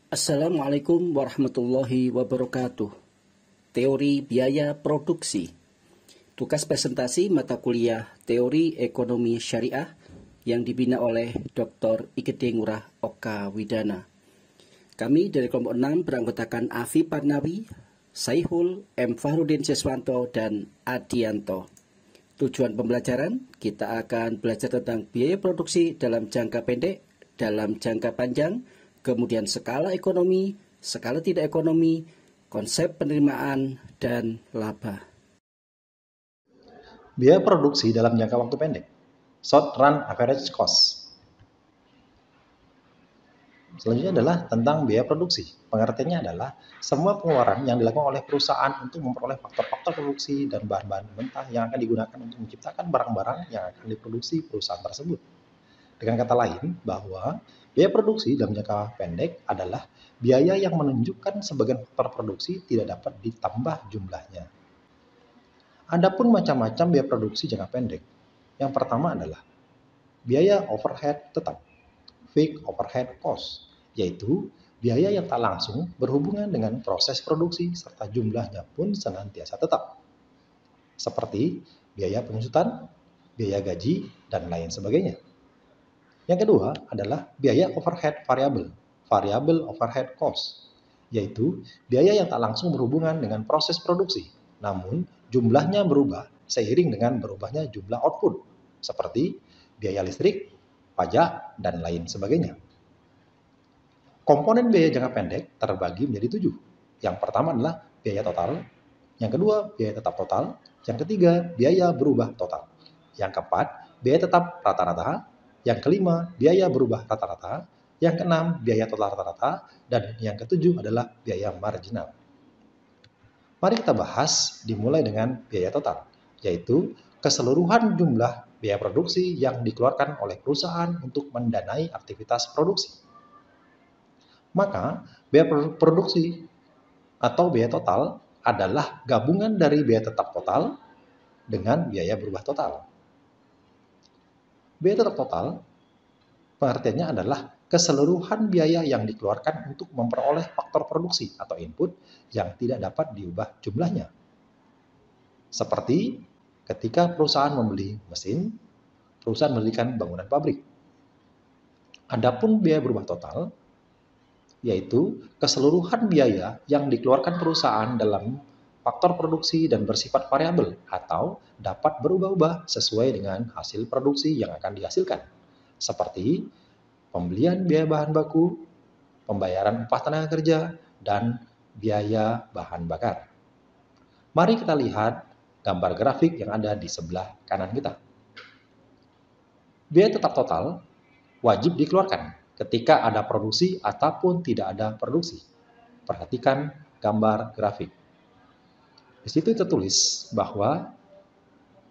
Assalamualaikum warahmatullahi wabarakatuh. Teori biaya produksi. Tugas presentasi mata kuliah Teori Ekonomi Syariah yang dibina oleh Dr. Igede Ngurah Oka Widana. Kami dari kelompok 6 beranggotakan Afi Parnawi, Saihul, M. Fahrudin Siswanto, dan Adianto. Tujuan pembelajaran, kita akan belajar tentang biaya produksi dalam jangka pendek, dalam jangka panjang, kemudian skala ekonomi, skala tidak ekonomi, konsep penerimaan, dan laba. Biaya produksi dalam jangka waktu pendek, short run average cost. Selanjutnya adalah tentang biaya produksi. Pengertiannya adalah semua pengeluaran yang dilakukan oleh perusahaan untuk memperoleh faktor-faktor produksi dan bahan-bahan mentah yang akan digunakan untuk menciptakan barang-barang yang akan diproduksi perusahaan tersebut. Dengan kata lain, bahwa biaya produksi dalam jangka pendek adalah biaya yang menunjukkan sebagian faktor produksi tidak dapat ditambah jumlahnya. Adapun macam-macam biaya produksi jangka pendek. Yang pertama adalah biaya overhead tetap, fixed overhead cost, yaitu biaya yang tak langsung berhubungan dengan proses produksi serta jumlahnya pun senantiasa tetap. Seperti biaya pengusutan, biaya gaji, dan lain sebagainya. Yang kedua adalah biaya overhead variable overhead cost, yaitu biaya yang tak langsung berhubungan dengan proses produksi, namun jumlahnya berubah seiring dengan berubahnya jumlah output, seperti biaya listrik, pajak, dan lain sebagainya. Komponen biaya jangka pendek terbagi menjadi 7. Yang pertama adalah biaya total, yang kedua biaya tetap total, yang ketiga biaya berubah total, yang keempat biaya tetap rata-rata, yang kelima, biaya berubah rata-rata. Yang keenam, biaya total rata-rata. Dan yang ketujuh adalah biaya marginal. Mari kita bahas dimulai dengan biaya total, yaitu keseluruhan jumlah biaya produksi yang dikeluarkan oleh perusahaan untuk mendanai aktivitas produksi. Maka, biaya produksi atau biaya total adalah gabungan dari biaya tetap total dengan biaya berubah total. Biaya tetap total pengertiannya adalah keseluruhan biaya yang dikeluarkan untuk memperoleh faktor produksi atau input yang tidak dapat diubah jumlahnya. Seperti ketika perusahaan membeli mesin, perusahaan mendirikan bangunan pabrik. Adapun biaya berubah total, yaitu keseluruhan biaya yang dikeluarkan perusahaan dalam faktor produksi dan bersifat variabel atau dapat berubah-ubah sesuai dengan hasil produksi yang akan dihasilkan. Seperti pembelian biaya bahan baku, pembayaran upah tenaga kerja, dan biaya bahan bakar. Mari kita lihat gambar grafik yang ada di sebelah kanan kita. Biaya tetap total wajib dikeluarkan ketika ada produksi ataupun tidak ada produksi. Perhatikan gambar grafik. Di situ tertulis bahwa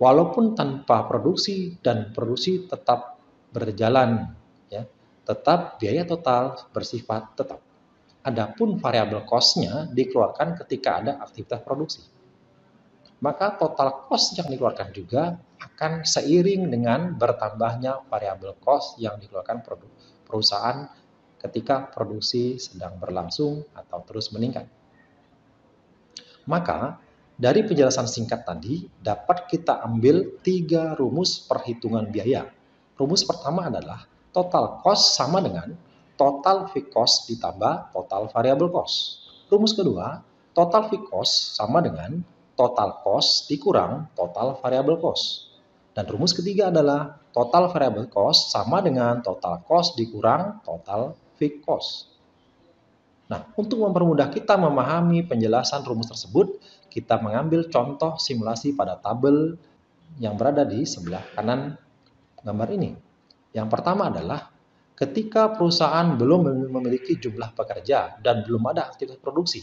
walaupun tanpa produksi dan produksi tetap berjalan, ya, tetap biaya total bersifat tetap. Adapun variabel cost-nya dikeluarkan ketika ada aktivitas produksi. Maka total cost yang dikeluarkan juga akan seiring dengan bertambahnya variabel cost yang dikeluarkan perusahaan ketika produksi sedang berlangsung atau terus meningkat. Maka, dari penjelasan singkat tadi, dapat kita ambil 3 rumus perhitungan biaya. Rumus pertama adalah total cost sama dengan total fixed cost ditambah total variable cost. Rumus kedua, total fixed cost sama dengan total cost dikurang total variable cost. Dan rumus ketiga adalah total variable cost sama dengan total cost dikurang total fixed cost. Nah, untuk mempermudah kita memahami penjelasan rumus tersebut, kita mengambil contoh simulasi pada tabel yang berada di sebelah kanan gambar ini. Yang pertama adalah ketika perusahaan belum memiliki jumlah pekerja dan belum ada aktivitas produksi,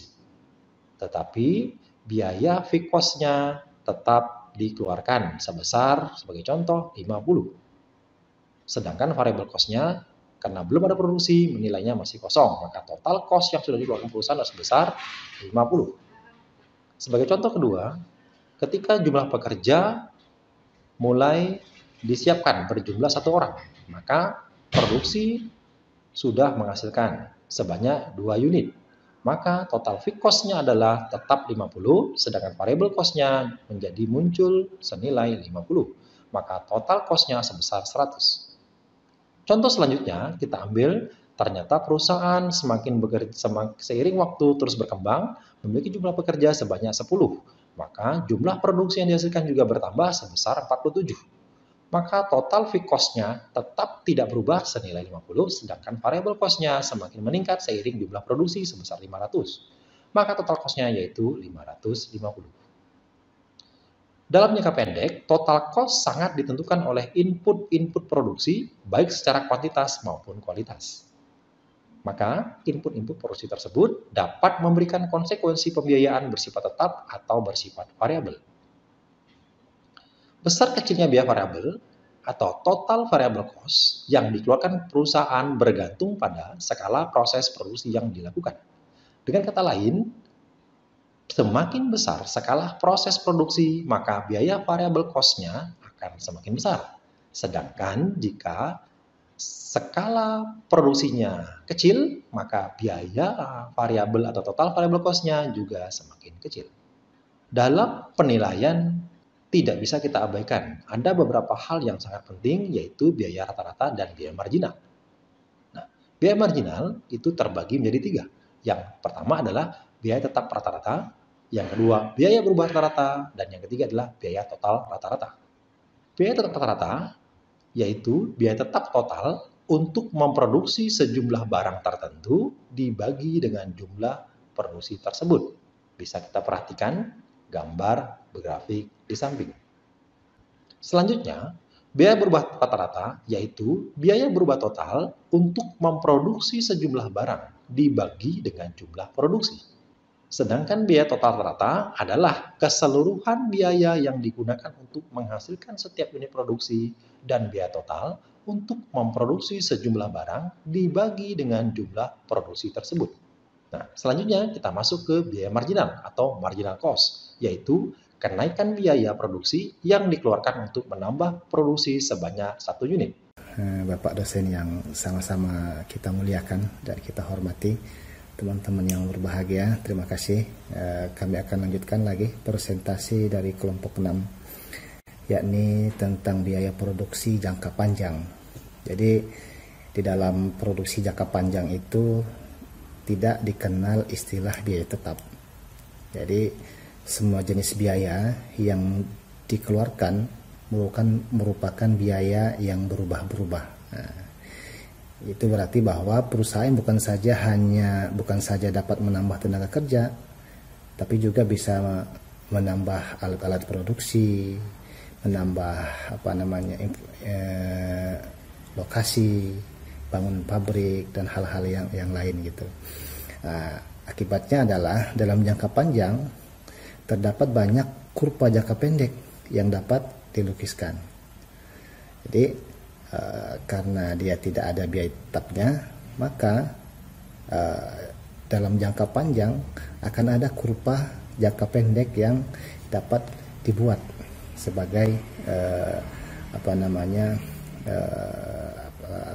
tetapi biaya fixed cost-nya tetap dikeluarkan sebesar, sebagai contoh, 50. Sedangkan variable cost-nya karena belum ada produksi, menilainya masih kosong. Maka total cost yang sudah dikeluarkan perusahaan adalah sebesar 50. Sebagai contoh kedua, ketika jumlah pekerja mulai disiapkan berjumlah 1 orang, maka produksi sudah menghasilkan sebanyak 2 unit. Maka total fixed cost-nya adalah tetap 50, sedangkan variable cost-nya menjadi muncul senilai 50. Maka total cost-nya sebesar 100. Contoh selanjutnya kita ambil, ternyata perusahaan semakin bekerja, seiring waktu terus berkembang, memiliki jumlah pekerja sebanyak 10. Maka jumlah produksi yang dihasilkan juga bertambah sebesar 47. Maka total fixed cost-nya tetap tidak berubah senilai 50, sedangkan variable cost-nya semakin meningkat seiring jumlah produksi sebesar 500. Maka total cost-nya yaitu 550. Dalam jangka pendek, total cost sangat ditentukan oleh input-input produksi, baik secara kuantitas maupun kualitas. Maka, input-input produksi tersebut dapat memberikan konsekuensi pembiayaan bersifat tetap atau bersifat variabel. Besar kecilnya biaya variabel atau total variable cost yang dikeluarkan perusahaan bergantung pada skala proses produksi yang dilakukan. Dengan kata lain, semakin besar skala proses produksi, maka biaya variable cost-nya akan semakin besar. Sedangkan jika skala produksinya kecil, maka biaya variabel atau total variable cost-nya juga semakin kecil. Dalam penilaian tidak bisa kita abaikan. Ada beberapa hal yang sangat penting, yaitu biaya rata-rata dan biaya marginal. Nah, biaya marginal itu terbagi menjadi 3. Yang pertama adalah biaya tetap rata-rata, yang kedua biaya berubah rata-rata, dan yang ketiga adalah biaya total rata-rata. Biaya tetap rata-rata yaitu biaya tetap total untuk memproduksi sejumlah barang tertentu dibagi dengan jumlah produksi tersebut. Bisa kita perhatikan gambar grafik di samping. Selanjutnya, biaya berubah rata-rata yaitu biaya berubah total untuk memproduksi sejumlah barang dibagi dengan jumlah produksi. Sedangkan biaya total rata adalah keseluruhan biaya yang digunakan untuk menghasilkan setiap unit produksi dan biaya total untuk memproduksi sejumlah barang dibagi dengan jumlah produksi tersebut. Nah, selanjutnya kita masuk ke biaya marginal atau marginal cost, yaitu kenaikan biaya produksi yang dikeluarkan untuk menambah produksi sebanyak 1 unit. Bapak dosen yang sama-sama kita muliakan dan kita hormati, teman-teman yang berbahagia, terima kasih. Kami akan lanjutkan lagi presentasi dari kelompok 6, yakni tentang biaya produksi jangka panjang. Jadi di dalam produksi jangka panjang itu tidak dikenal istilah biaya tetap. Jadi semua jenis biaya yang dikeluarkan merupakan biaya yang berubah-berubah. Nah, itu berarti bahwa perusahaan bukan saja dapat menambah tenaga kerja, tapi juga bisa menambah alat-alat produksi, menambah lokasi, bangun pabrik dan hal-hal yang lain gitu. Nah, akibatnya adalah dalam jangka panjang terdapat banyak kurva jangka pendek yang dapat dilukiskan. Jadi karena dia tidak ada biaya tetapnya, maka dalam jangka panjang akan ada kurva jangka pendek yang dapat dibuat sebagai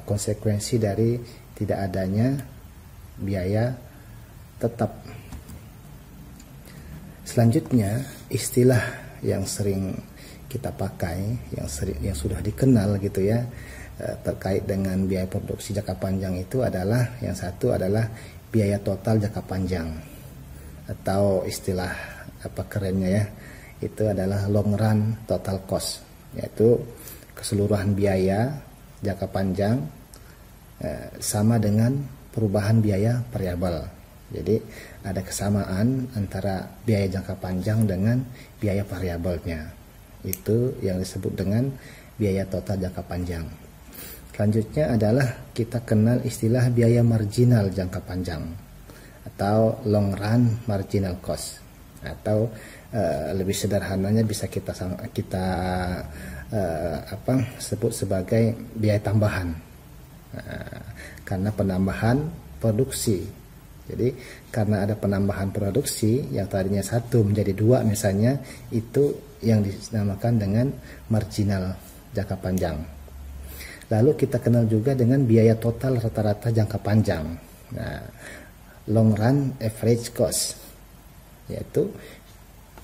konsekuensi dari tidak adanya biaya tetap. Selanjutnya, istilah yang sering kita pakai, yang sudah dikenal gitu ya, terkait dengan biaya produksi jangka panjang itu adalah, yang satu adalah biaya total jangka panjang, atau istilah kerennya ya, itu adalah long run total cost, yaitu keseluruhan biaya jangka panjang sama dengan perubahan biaya variabel. Jadi ada kesamaan antara biaya jangka panjang dengan biaya variabelnya. Itu yang disebut dengan biaya total jangka panjang. Selanjutnya adalah kita kenal istilah biaya marginal jangka panjang atau long run marginal cost, atau lebih sederhananya bisa kita sebut sebagai biaya tambahan karena penambahan produksi. Jadi karena ada penambahan produksi yang tadinya 1 menjadi 2 misalnya, itu yang dinamakan dengan marginal jangka panjang. Lalu kita kenal juga dengan biaya total rata-rata jangka panjang. Nah, long run average cost, yaitu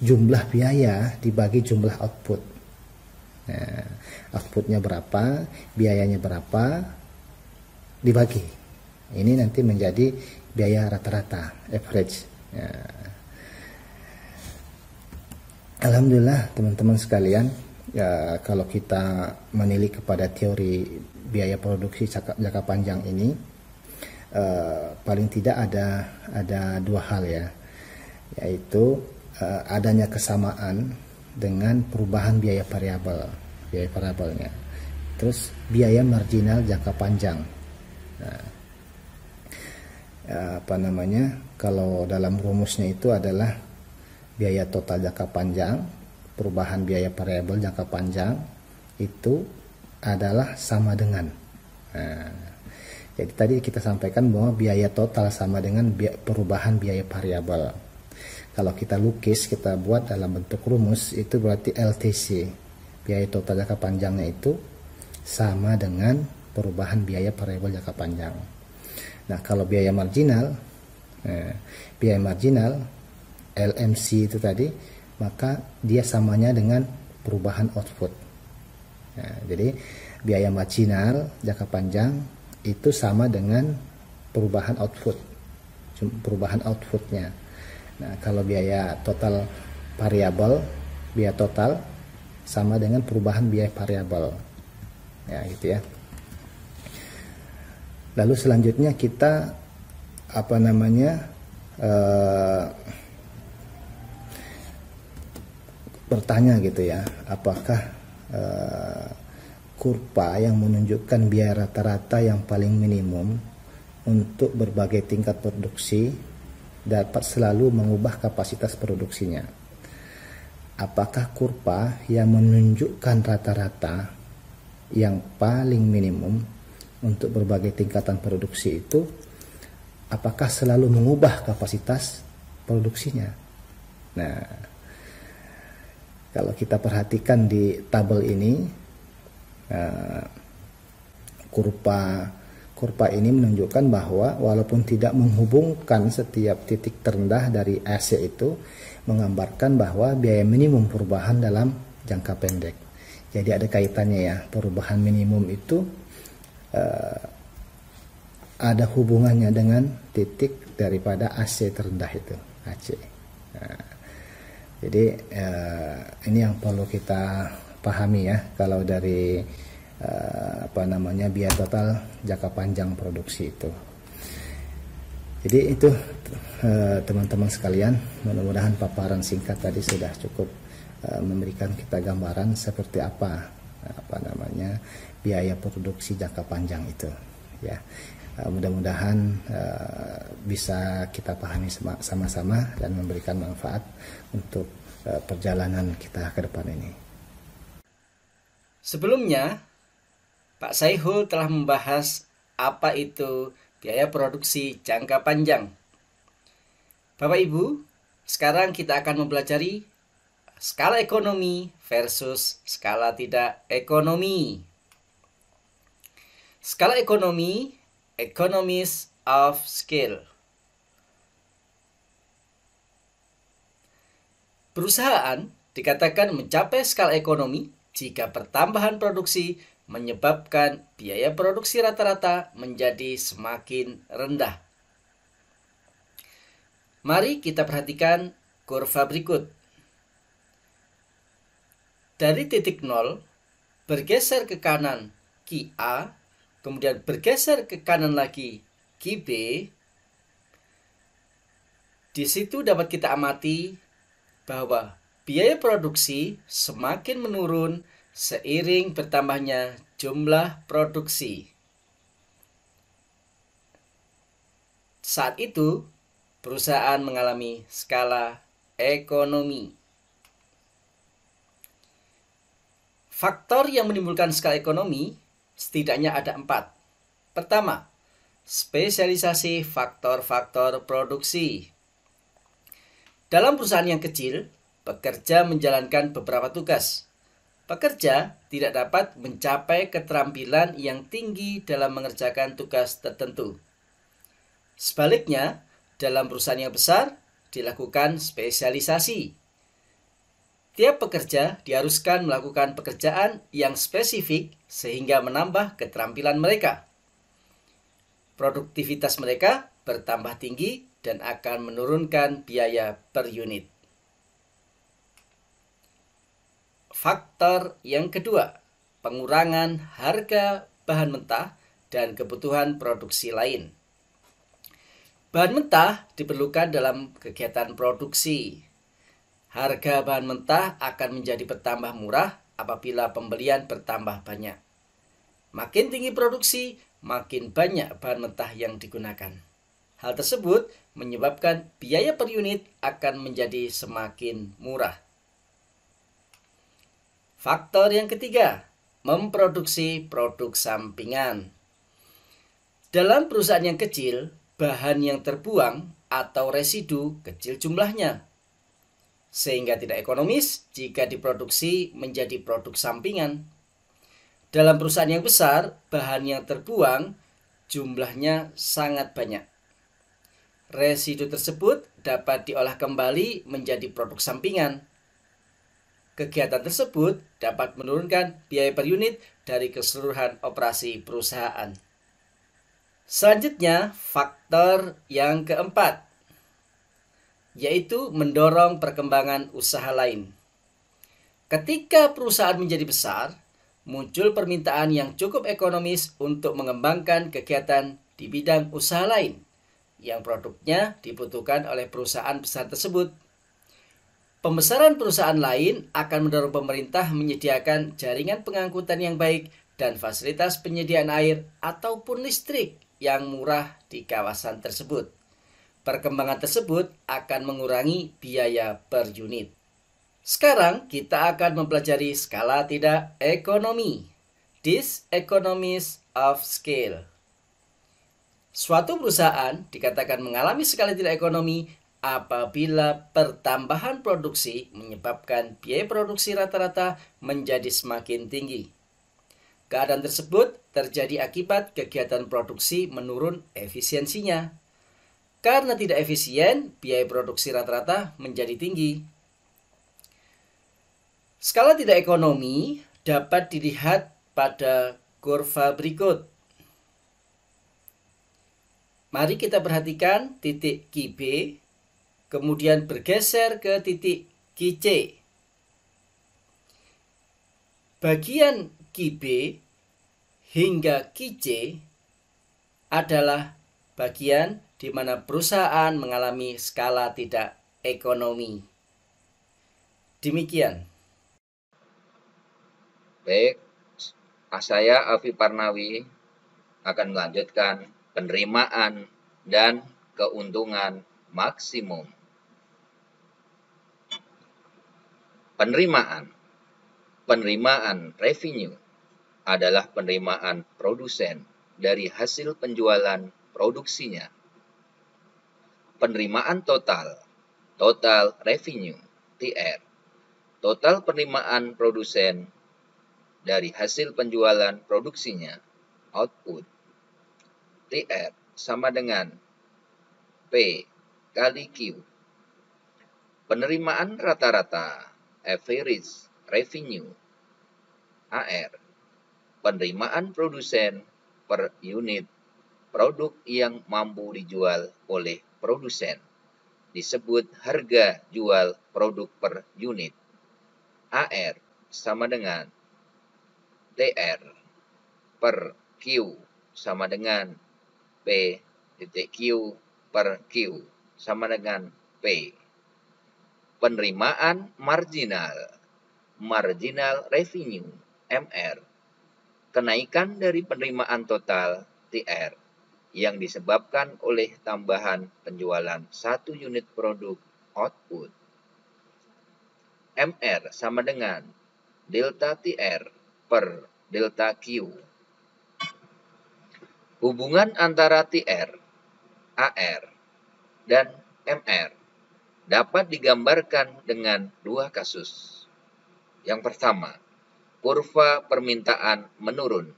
jumlah biaya dibagi jumlah output. Nah, outputnya berapa, biayanya berapa, dibagi. Ini nanti menjadi biaya rata-rata, average. Nah, alhamdulillah teman-teman sekalian, ya, kalau kita menilik kepada teori biaya produksi jangka panjang ini, paling tidak ada dua hal ya, yaitu adanya kesamaan dengan perubahan biaya variabelnya, terus biaya marginal jangka panjang. Nah, kalau dalam rumusnya itu adalah biaya total jangka panjang, perubahan biaya variabel jangka panjang itu adalah sama dengan. Nah, jadi tadi kita sampaikan bahwa biaya total sama dengan perubahan biaya variabel. Kalau kita lukis, kita buat dalam bentuk rumus, itu berarti LTC, biaya total jangka panjangnya itu sama dengan perubahan biaya variabel jangka panjang. Nah, kalau biaya marginal LMC itu tadi, maka dia samanya dengan perubahan output. Nah, jadi biaya marginal jangka panjang itu sama dengan perubahan outputnya. Nah, kalau biaya total variabel, biaya total sama dengan perubahan biaya variabel. Ya, gitu ya. Lalu selanjutnya kita bertanya gitu ya, apakah kurva yang menunjukkan biaya rata-rata yang paling minimum untuk berbagai tingkat produksi dapat selalu mengubah kapasitas produksinya? Apakah kurva yang menunjukkan rata-rata yang paling minimum untuk berbagai tingkatan produksi itu apakah selalu mengubah kapasitas produksinya? Nah, kalau kita perhatikan di tabel ini, kurva ini menunjukkan bahwa walaupun tidak menghubungkan setiap titik terendah dari AC itu, menggambarkan bahwa biaya minimum perubahan dalam jangka pendek. Jadi ada kaitannya ya, perubahan minimum itu ada hubungannya dengan titik daripada AC terendah itu, AC. Nah, jadi ini yang perlu kita pahami ya, kalau dari biaya total jangka panjang produksi itu. Jadi itu teman-teman sekalian, mudah-mudahan paparan singkat tadi sudah cukup memberikan kita gambaran seperti apa biaya produksi jangka panjang itu ya. Mudah-mudahan bisa kita pahami sama-sama dan memberikan manfaat untuk perjalanan kita ke depan ini. Sebelumnya, Pak Saihul telah membahas apa itu biaya produksi jangka panjang. Bapak Ibu, sekarang kita akan mempelajari skala ekonomi versus skala tidak ekonomi. Skala ekonomi, economies of scale. Perusahaan dikatakan mencapai skala ekonomi jika pertambahan produksi menyebabkan biaya produksi rata-rata menjadi semakin rendah. Mari kita perhatikan kurva berikut. Dari titik 0 bergeser ke kanan Ki A, kemudian bergeser ke kanan lagi Ki B. Di situ dapat kita amati bahwa biaya produksi semakin menurun seiring bertambahnya jumlah produksi. Saat itu, perusahaan mengalami skala ekonomi. Faktor yang menimbulkan skala ekonomi setidaknya ada 4. Pertama, spesialisasi faktor-faktor produksi. Dalam perusahaan yang kecil, pekerja menjalankan beberapa tugas. Pekerja tidak dapat mencapai keterampilan yang tinggi dalam mengerjakan tugas tertentu. Sebaliknya, dalam perusahaan yang besar dilakukan spesialisasi. Tiap pekerja diharuskan melakukan pekerjaan yang spesifik sehingga menambah keterampilan mereka. Produktivitas mereka bertambah tinggi dan akan menurunkan biaya per unit. Faktor yang kedua, pengurangan harga bahan mentah dan kebutuhan produksi lain. Bahan mentah diperlukan dalam kegiatan produksi. Harga bahan mentah akan menjadi bertambah murah apabila pembelian bertambah banyak. Makin tinggi produksi, makin banyak bahan mentah yang digunakan. Hal tersebut menyebabkan biaya per unit akan menjadi semakin murah. Faktor yang ketiga, memproduksi produk sampingan. Dalam perusahaan yang kecil, bahan yang terbuang atau residu kecil jumlahnya, sehingga tidak ekonomis jika diproduksi menjadi produk sampingan. Dalam perusahaan yang besar, bahan yang terbuang jumlahnya sangat banyak. Residu tersebut dapat diolah kembali menjadi produk sampingan. Kegiatan tersebut dapat menurunkan biaya per unit dari keseluruhan operasi perusahaan. Selanjutnya, faktor yang keempat, yaitu mendorong perkembangan usaha lain. Ketika perusahaan menjadi besar, muncul permintaan yang cukup ekonomis untuk mengembangkan kegiatan di bidang usaha lain yang produknya dibutuhkan oleh perusahaan besar tersebut. Pembesaran perusahaan lain akan mendorong pemerintah menyediakan jaringan pengangkutan yang baik dan fasilitas penyediaan air ataupun listrik yang murah di kawasan tersebut. Perkembangan tersebut akan mengurangi biaya per unit. Sekarang kita akan mempelajari skala tidak ekonomi, diseconomies of scale. Suatu perusahaan dikatakan mengalami skala tidak ekonomi apabila pertambahan produksi menyebabkan biaya produksi rata-rata menjadi semakin tinggi. Keadaan tersebut terjadi akibat kegiatan produksi menurun efisiensinya. Karena tidak efisien, biaya produksi rata-rata menjadi tinggi. Skala tidak ekonomi dapat dilihat pada kurva berikut. Mari kita perhatikan titik QB, kemudian bergeser ke titik QC. Bagian QB hingga QC adalah bagian di mana perusahaan mengalami skala tidak ekonomi. Demikian. Baik, saya Alfi Parnawi akan melanjutkan penerimaan dan keuntungan maksimum. Penerimaan revenue adalah penerimaan produsen dari hasil penjualan produksinya. Penerimaan total revenue, TR, total penerimaan produsen dari hasil penjualan produksinya, output. TR sama dengan P kali Q. Penerimaan rata-rata, average revenue, AR. Penerimaan produsen per unit produk yang mampu dijual oleh produsen, disebut harga jual produk per unit. AR sama dengan TR per Q sama dengan P titik Q per Q sama dengan P. Penerimaan marginal revenue, MR. Kenaikan dari penerimaan total, TR, yang disebabkan oleh tambahan penjualan satu unit produk, output. MR sama dengan delta TR per delta Q. Hubungan antara TR, AR, dan MR dapat digambarkan dengan dua kasus. Yang pertama, kurva permintaan menurun.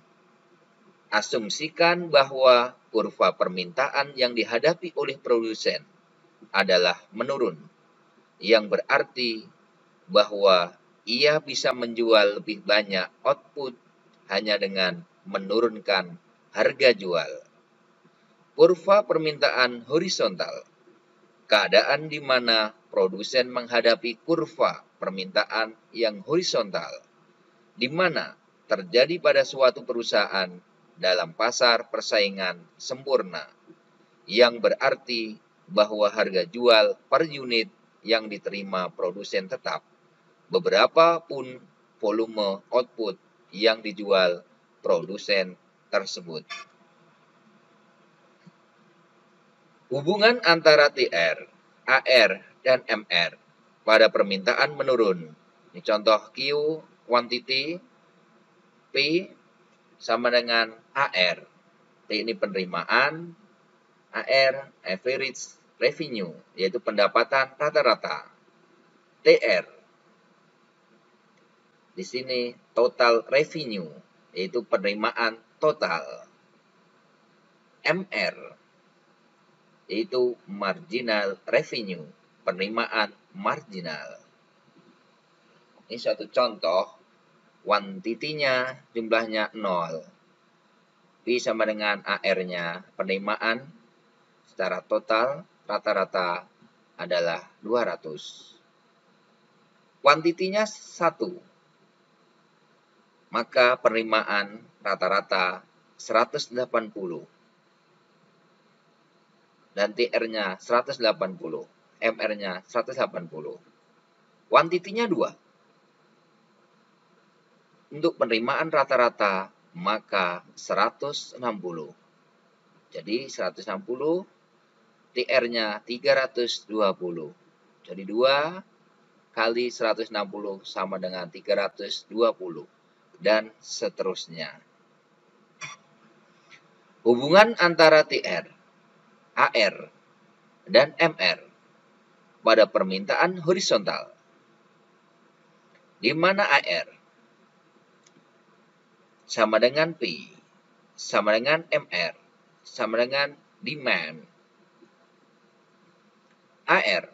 asumsikan bahwa kurva permintaan yang dihadapi oleh produsen adalah menurun, yang berarti bahwa ia bisa menjual lebih banyak output hanya dengan menurunkan harga jual. Kurva permintaan horizontal, keadaan di mana produsen menghadapi kurva permintaan yang horizontal, di mana terjadi pada suatu perusahaan dalam pasar persaingan sempurna, yang berarti bahwa harga jual per unit yang diterima produsen tetap, beberapa pun volume output yang dijual produsen tersebut. Hubungan antara TR, AR, dan MR pada permintaan menurun. Ini contoh Q, quantity, P sama dengan AR. T ini penerimaan, AR, average revenue, yaitu pendapatan rata-rata. TR, di sini total revenue, yaitu penerimaan total. MR, yaitu marginal revenue, penerimaan marginal. Ini suatu contoh, quantity-nya jumlahnya 0. P sama dengan AR-nya, penerimaan secara total rata-rata adalah 200. Quantity-nya 1, maka penerimaan rata-rata 180. Dan TR-nya 180, MR-nya 180. Quantity-nya 2. Untuk penerimaan rata-rata, maka 160. Jadi 160, TR-nya 320. Jadi 2 kali 160 sama dengan 320. Dan seterusnya. Hubungan antara TR, AR, dan MR pada permintaan horizontal, di mana AR sama dengan P, sama dengan MR, sama dengan demand. AR,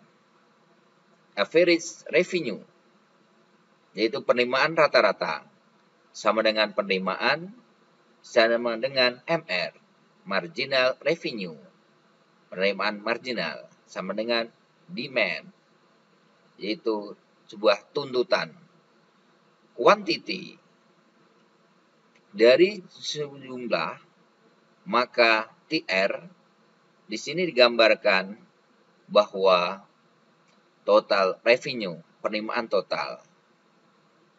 average revenue, yaitu penerimaan rata-rata, sama dengan penerimaan, sama dengan MR, marginal revenue, penerimaan marginal, sama dengan demand, yaitu sebuah tuntutan. Quantity, dari sejumlah, maka TR di sini digambarkan bahwa total revenue, penerimaan total.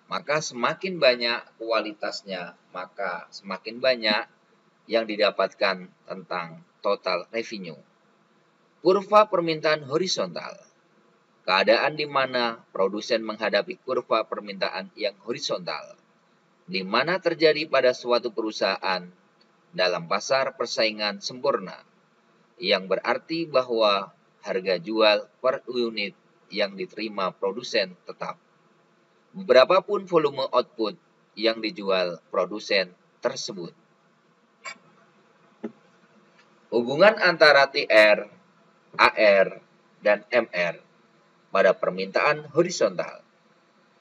Maka semakin banyak kualitasnya, maka semakin banyak yang didapatkan tentang total revenue. Kurva permintaan horizontal, keadaan di mana produsen menghadapi kurva permintaan yang horizontal, di mana terjadi pada suatu perusahaan dalam pasar persaingan sempurna, yang berarti bahwa harga jual per unit yang diterima produsen tetap, berapapun volume output yang dijual produsen tersebut. Hubungan antara TR, AR, dan MR pada permintaan horizontal.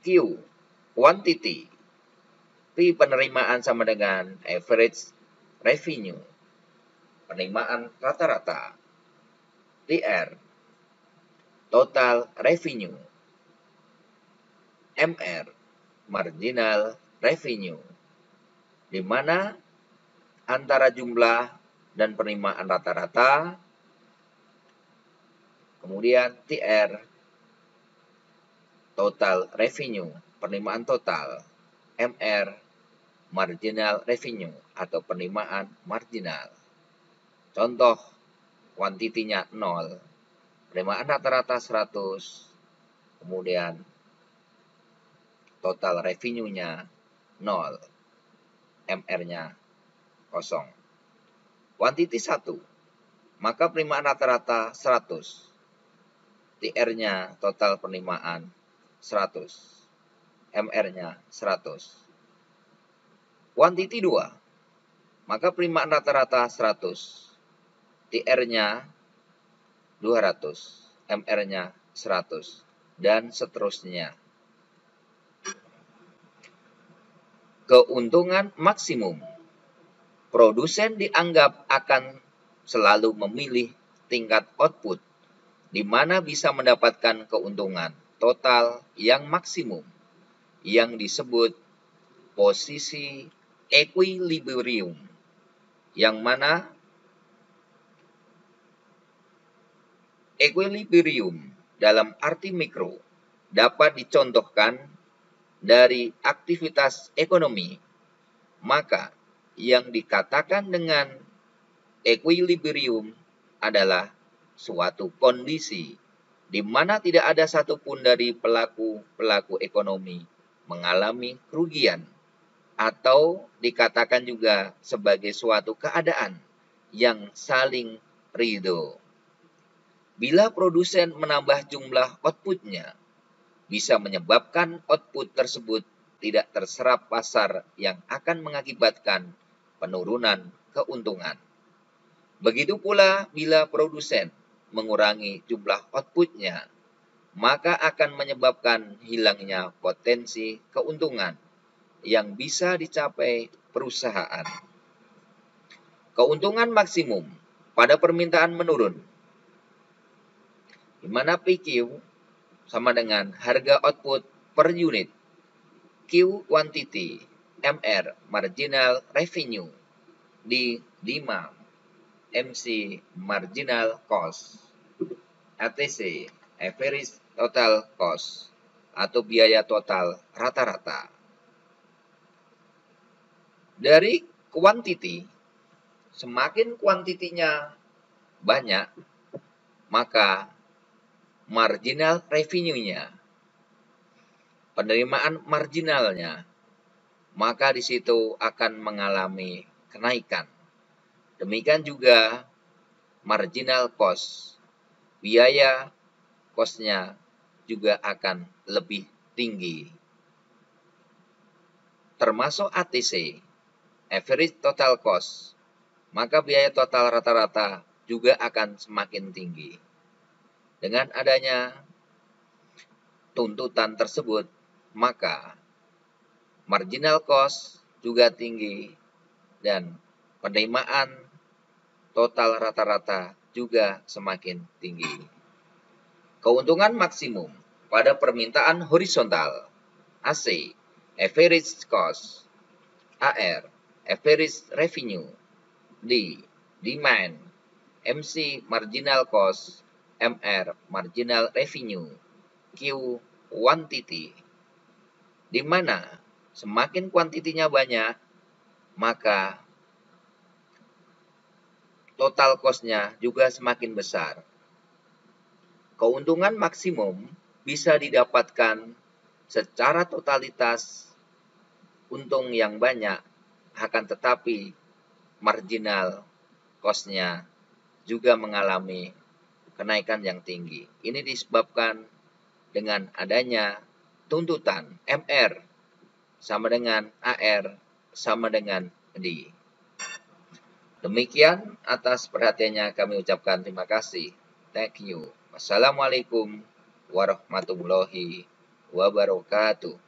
Q, quantity. P, penerimaan sama dengan average revenue, penerimaan rata-rata. TR, total revenue. MR, marginal revenue, di mana antara jumlah dan penerimaan rata-rata. Kemudian TR, total revenue, penerimaan total. MR, marginal revenue atau penerimaan marginal. Contoh, quantity-nya 0, penerimaan rata-rata 100, kemudian total revenue-nya 0, MR-nya 0. Quantity 1, maka penerimaan rata-rata 100, TR-nya total penerimaan 100, MR-nya 100. Quantity 2, maka penerimaan rata-rata 100. TR-nya 200, MR-nya 100, dan seterusnya. Keuntungan maksimum. Produsen dianggap akan selalu memilih tingkat output di mana bisa mendapatkan keuntungan total yang maksimum yang disebut posisi equilibrium, yang mana equilibrium dalam arti mikro dapat dicontohkan dari aktivitas ekonomi. Maka yang dikatakan dengan equilibrium adalah suatu kondisi di mana tidak ada satupun dari pelaku ekonomi mengalami kerugian, atau dikatakan juga sebagai suatu keadaan yang saling ridho. Bila produsen menambah jumlah outputnya, bisa menyebabkan output tersebut tidak terserap pasar yang akan mengakibatkan penurunan keuntungan. Begitu pula bila produsen mengurangi jumlah outputnya, maka akan menyebabkan hilangnya potensi keuntungan yang bisa dicapai perusahaan. Keuntungan maksimum pada permintaan menurun, di mana PQ sama dengan harga output per unit, Q quantity, MR marginal revenue, D demand, MC marginal cost, ATC average total cost atau biaya total rata-rata. Dari quantity, semakin kuantitinya banyak, maka marginal revenue-nya, penerimaan marginalnya, maka di situ akan mengalami kenaikan. Demikian juga marginal cost, biaya cost-nya juga akan lebih tinggi. Termasuk ATC, average total cost, maka biaya total rata-rata juga akan semakin tinggi. Dengan adanya tuntutan tersebut, maka marginal cost juga tinggi dan penerimaan total rata-rata juga semakin tinggi. Keuntungan maksimum pada permintaan horizontal, AC, average cost, AR, average revenue, D, demand, MC, marginal cost, MR, marginal revenue, Q, quantity, di mana semakin kuantitinya banyak, maka total cost-nya juga semakin besar. Keuntungan maksimum bisa didapatkan secara totalitas untung yang banyak, akan tetapi marginal cost-nya juga mengalami kenaikan yang tinggi. Ini disebabkan dengan adanya tuntutan MR sama dengan AR sama dengan D. Demikian atas perhatiannya kami ucapkan terima kasih. Thank you. Wassalamualaikum warahmatullahi wabarakatuh.